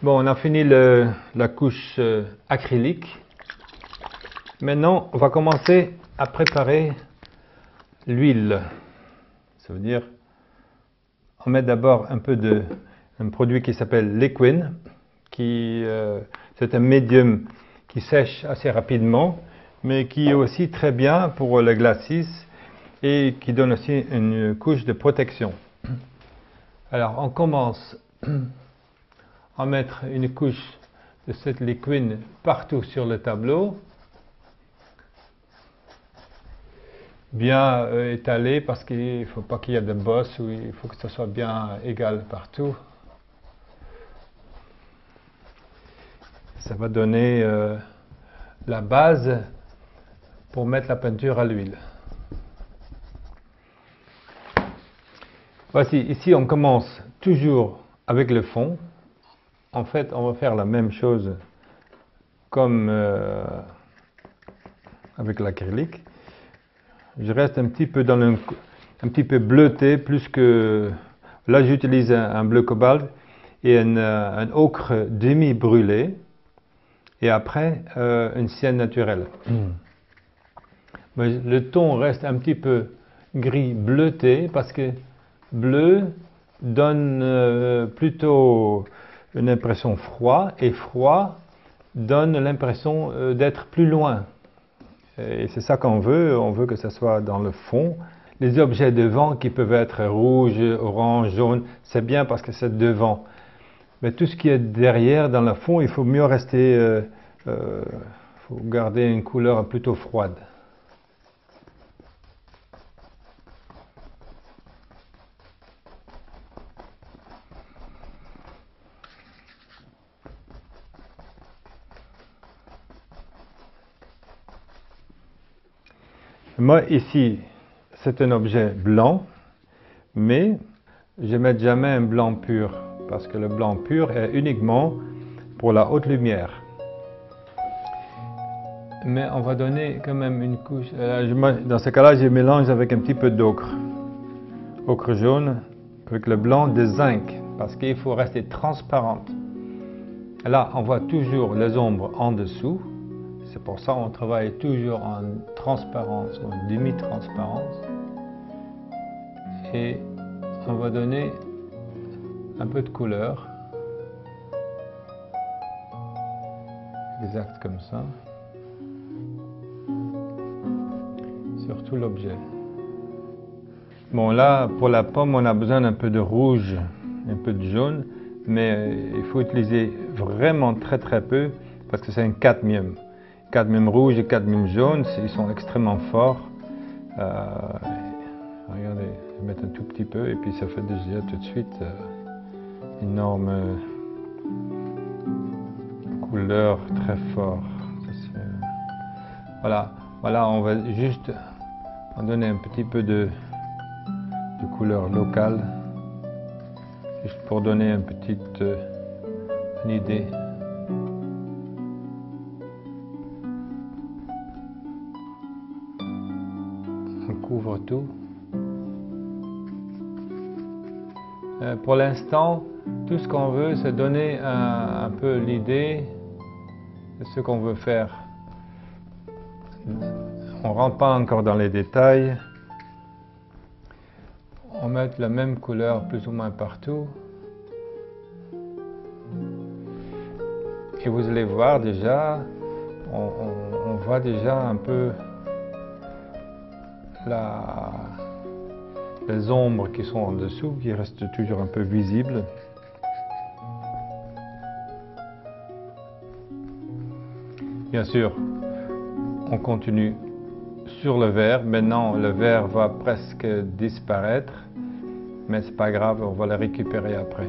Bon, on a fini la couche acrylique. Maintenant, on va commencer à préparer l'huile. Ça veut dire, on met d'abord un produit qui s'appelle Liquin, c'est un médium qui sèche assez rapidement, mais qui est aussi très bien pour le glacis et qui donne aussi une couche de protection. Alors, on commence à mettre une couche de cette Liquin partout sur le tableau, bien étalé parce qu'il ne faut pas qu'il y ait de bosses, ou il faut que ce soit bien égal partout. Ça va donner la base pour mettre la peinture à l'huile. Voici, ici on commence toujours avec le fond. En fait, on va faire la même chose comme avec l'acrylique. Je reste un petit peu un petit peu bleuté, plus que... Là, j'utilise un bleu cobalt et un ocre demi-brûlé. Et après, une sienne naturelle. Mais le ton reste un petit peu gris bleuté parce que bleu donne plutôt une impression froid et froid donne l'impression d'être plus loin. Et c'est ça qu'on veut, on veut que ça soit dans le fond. Les objets devant qui peuvent être rouge, orange, jaune, c'est bien parce que c'est devant. Mais tout ce qui est derrière, dans le fond, il faut mieux rester, faut garder une couleur plutôt froide. Moi, ici, c'est un objet blanc, mais je ne mets jamais un blanc pur, parce que le blanc pur est uniquement pour la haute lumière. Mais on va donner quand même une couche. Dans ce cas-là, je mélange avec un petit peu d'ocre. Ocre jaune avec le blanc de zinc, parce qu'il faut rester transparente. Là, on voit toujours les ombres en dessous. C'est pour ça qu'on travaille toujours en transparence ou en demi-transparence. Et on va donner un peu de couleur. Exact comme ça. Sur tout l'objet. Bon, là, pour la pomme, on a besoin d'un peu de rouge, un peu de jaune, mais il faut utiliser vraiment très très peu parce que c'est un cadmium. Cadmium rouge et cadmium jaune, ils sont extrêmement forts. Regardez, je vais mettre un tout petit peu et puis ça fait déjà tout de suite une énorme couleur très forte. Voilà, on va juste en donner un petit peu de couleur locale, juste pour donner une petite une idée. On couvre tout. Pour l'instant, tout ce qu'on veut, c'est donner un peu l'idée de ce qu'on veut faire. On ne rentre pas encore dans les détails. On met la même couleur plus ou moins partout. Et vous allez voir déjà, on voit déjà un peu les ombres qui sont en dessous, qui restent toujours un peu visibles. Bien sûr, on continue sur le vert. Maintenant, le vert va presque disparaître, mais c'est pas grave, on va le récupérer après.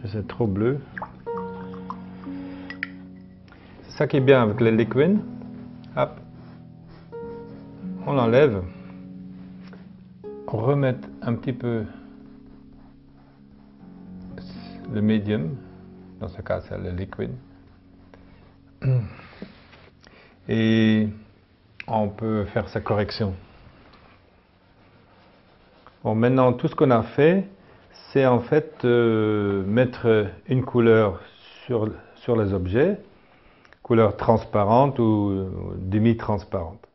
que c'est trop bleu. C'est ça qui est bien avec le liquide. Hop. On l'enlève. On remet un petit peu le médium. Dans ce cas, c'est le liquide. Et on peut faire sa correction. Bon, maintenant, tout ce qu'on a fait, c'est en fait mettre une couleur sur les objets, couleur transparente ou demi-transparente.